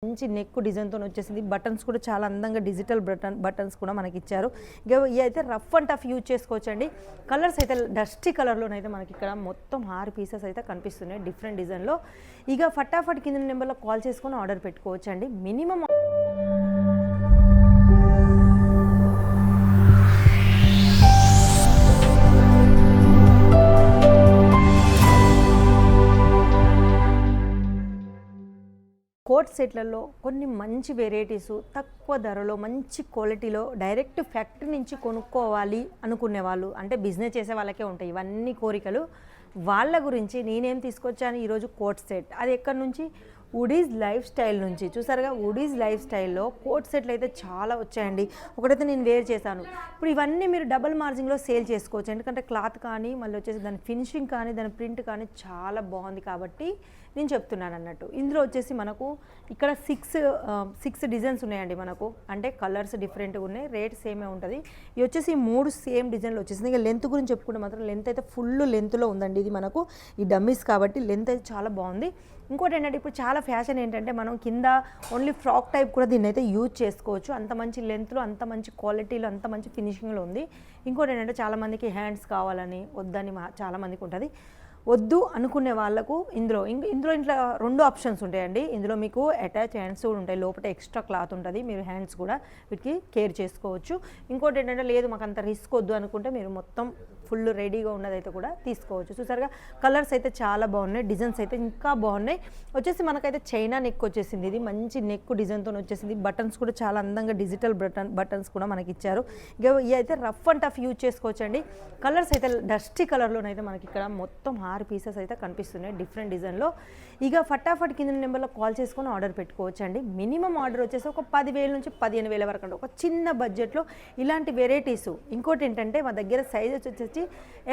మంచి నెక్ డిజైన్తో వచ్చేసింది. బటన్స్ కూడా చాలా అందంగా డిజిటల్ బటన్స్ కూడా మనకి ఇచ్చారు. ఇక ఇవి అయితే రఫ్ అండ్ టఫ్ యూజ్ చేసుకోవచ్చండి. కలర్స్ అయితే డస్టీ కలర్లోనైతే మనకి ఇక్కడ మొత్తం 6 పీసెస్ అయితే కనిపిస్తున్నాయి డిఫరెంట్ డిజైన్లో. ఇక ఫటాఫట్ కింద నెంబర్లో కాల్ చేసుకొని ఆర్డర్ పెట్టుకోవచ్చండి. మినిమం కోట్ సెట్లలో కొన్ని మంచి వెరైటీసు తక్కువ ధరలో మంచి క్వాలిటీలో డైరెక్ట్ ఫ్యాక్టరీ నుంచి కొనుక్కోవాలి అనుకునే వాళ్ళు, అంటే బిజినెస్ చేసే వాళ్ళకే ఉంటాయి ఇవన్నీ కోరికలు. వాళ్ళ గురించి నేనేం తీసుకొచ్చాను ఈరోజు కోట్ సెట్. అది ఎక్కడి నుంచి? వుడీస్ లైఫ్ స్టైల్ నుంచి. చూసారుగా, వుడీస్ లైఫ్ స్టైల్లో కోట్ సెట్లు అయితే చాలా వచ్చాయండి. ఒకటైతే నేను వేర్ చేశాను. ఇప్పుడు ఇవన్నీ మీరు డబుల్ మార్జిన్లో సేల్ చేసుకోవచ్చు. ఎందుకంటే క్లాత్ కానీ మళ్ళీ వచ్చేసి దాని ఫినిషింగ్ కానీ దాని ప్రింట్ కానీ చాలా బాగుంది కాబట్టి నేను చెప్తున్నాను అన్నట్టు. ఇందులో వచ్చేసి మనకు ఇక్కడ సిక్స్ డిజైన్స్ ఉన్నాయండి మనకు. అంటే కలర్స్ డిఫరెంట్గా ఉన్నాయి, రేట్ సేమే ఉంటుంది. ఇవి వచ్చేసి 3 సేమ్ డిజైన్లు వచ్చేసింది. ఇక లెంత్ గురించి చెప్పుకుంటే మాత్రం లెంత్ అయితే ఫుల్ లెంత్లో ఉందండి. ఇది మనకు ఈ డమ్మీస్ కాబట్టి లెంత్ అయితే చాలా బాగుంది. ఇంకోటి ఏంటంటే ఇప్పుడు చాలా ఫ్యాషన్ ఏంటంటే మనం కింద ఓన్లీ ఫ్రాక్ టైప్ కూడా దీన్ని అయితే యూజ్ చేసుకోవచ్చు. అంత మంచి లెంత్లో, అంత మంచి క్వాలిటీలో, అంత మంచి ఫినిషింగ్లో ఉంది. ఇంకోటి ఏంటంటే చాలామందికి హ్యాండ్స్ కావాలని వద్దని చాలామందికి ఉంటుంది. వద్దు అనుకునే వాళ్ళకు ఇందులో ఇట్లా 2 ఆప్షన్స్ ఉంటాయండి. ఇందులో మీకు అటాచ్ హ్యాండ్స్ కూడా ఉంటాయి, లోపల ఎక్స్ట్రా క్లాత్ ఉంటుంది, మీరు హ్యాండ్స్ కూడా వీటికి కేర్ చేసుకోవచ్చు. ఇంకోటి ఏంటంటే లేదు మాకు అంత రిస్క్ వద్దు అనుకుంటే మీరు మొత్తం ఫుల్ రెడీగా ఉన్నదైతే కూడా తీసుకోవచ్చు. చూసారుగా, కలర్స్ అయితే చాలా బాగున్నాయి, డిజైన్స్ అయితే ఇంకా బాగున్నాయి. వచ్చేసి మనకైతే చైనా నెక్ వచ్చేసింది. ఇది మంచి నెక్ డిజైన్తో వచ్చేసింది. బటన్స్ కూడా చాలా అందంగా డిజిటల్ బటన్స్ కూడా మనకి ఇచ్చారు. ఇక ఇవి అయితే రఫ్ అండ్ టఫ్ యూజ్ చేసుకోవచ్చండి. కలర్స్ అయితే డస్టీ కలర్లోనైతే మనకి ఇక్కడ మొత్తం 6 పీసెస్ అయితే కనిపిస్తున్నాయి డిఫరెంట్ డిజైన్లో. ఇక ఫటాఫట్ కింద నెంబర్లో కాల్ చేసుకొని ఆర్డర్ పెట్టుకోవచ్చండి. మినిమం ఆర్డర్ వచ్చేసి ఒక 10,000 నుంచి 15,000 వరకు అంటే ఒక చిన్న బడ్జెట్లో ఇలాంటి వెరైటీస్. ఇంకోటి ఏంటంటే మా దగ్గర సైజ్ వచ్చేసి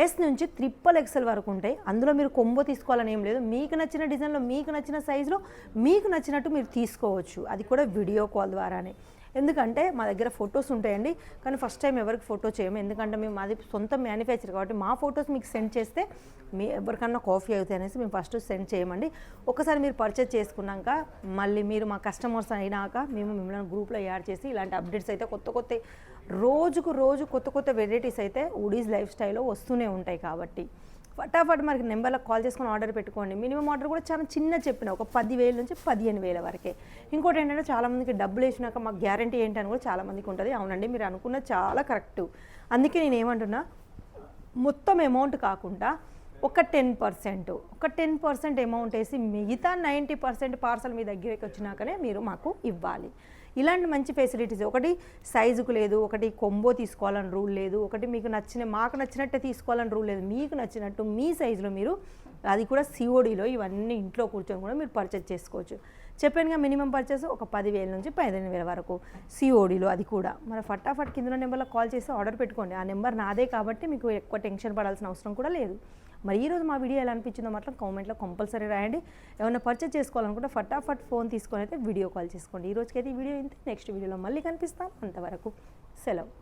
S నుంచి XXL వరకు ఉంటాయి. అందులో మీరు కొంబో తీసుకోవాలని ఏం లేదు. మీకు నచ్చిన డిజైన్లో, మీకు నచ్చిన సైజులో, మీకు నచ్చినట్టు మీరు తీసుకోవచ్చు. అది కూడా వీడియో కాల్ ద్వారానే. ఎందుకంటే మా దగ్గర ఫొటోస్ ఉంటాయండి, కానీ ఫస్ట్ టైం ఎవరికి ఫోటో చేయము. ఎందుకంటే మేము మాది సొంత మ్యానుఫ్యాక్చర్ కాబట్టి మా ఫొటోస్ మీకు సెండ్ చేస్తే మీ ఎవరికన్నా కాఫీ అవుతాయి అనేసి మేము ఫస్ట్ సెండ్ చేయమండి. ఒకసారి మీరు పర్చేజ్ చేసుకున్నాక మళ్ళీ మీరు మా కస్టమర్స్ అయినాక మేము మిమ్మల్ని గ్రూప్లో యాడ్ చేసి ఇలాంటి అప్డేట్స్ అయితే కొత్త రోజు కొత్త వెరైటీస్ అయితే వుడీస్ లైఫ్ స్టైల్లో వస్తూనే ఉంటాయి. కాబట్టి ఫటాఫట్ మనకి నెంబర్లో కాల్ చేసుకొని ఆర్డర్ పెట్టుకోండి. మినిమం ఆర్డర్ కూడా చాలా చిన్న చెప్పిన ఒక 10,000 నుంచి 15,000 వరకే. ఇంకోటి ఏంటంటే చాలామందికి డబ్బులు వేసినాక మాకు గ్యారంటీ ఏంటని కూడా చాలామందికి ఉంటుంది. అవునండి, మీరు అనుకున్నది చాలా కరెక్టు. అందుకే నేను ఏమంటున్నా, మొత్తం అమౌంట్ కాకుండా ఒక 10% అమౌంట్ వేసి మిగతా 90% పార్సల్ మీ దగ్గరికి వచ్చినాకనే మీరు మాకు ఇవ్వాలి. ఇలాంటి మంచి ఫెసిలిటీస్. ఒకటి సైజుకు లేదు, ఒకటి కొంబో తీసుకోవాలని రూల్ లేదు, ఒకటి మీకు మాకు నచ్చినట్టే తీసుకోవాలని రూల్ లేదు. మీకు నచ్చినట్టు మీ సైజులో మీరు అది కూడా CODలో ఇవన్నీ ఇంట్లో కూర్చొని కూడా మీరు పర్చేజ్ చేసుకోవచ్చు. చెప్పానుగా, మినిమం పర్చేస్ ఒక 10,000 నుంచి 15,000 వరకు CODలో. అది కూడా మన ఫటాఫట్ కింద నెంబర్లో కాల్ చేసి ఆర్డర్ పెట్టుకోండి. ఆ నెంబర్ నాదే కాబట్టి మీకు ఎక్కువ టెన్షన్ పడాల్సిన అవసరం కూడా లేదు. మరి ఈరోజు మా వీడియో ఎలా అనిపించిందో మాత్రం కామెంట్లో కంపల్సరీ రాయండి. ఏమైనా పర్చేజ్ చేసుకోవాలనుకుంటే ఫటాఫట్ ఫోన్ తీసుకొని అయితే వీడియో కాల్ చేసుకోండి. ఈ రోజుకైతే ఈ వీడియో ఇంతే. నెక్స్ట్ వీడియోలో మళ్ళీ కనిపిస్తాం. అంతవరకు సెలవు.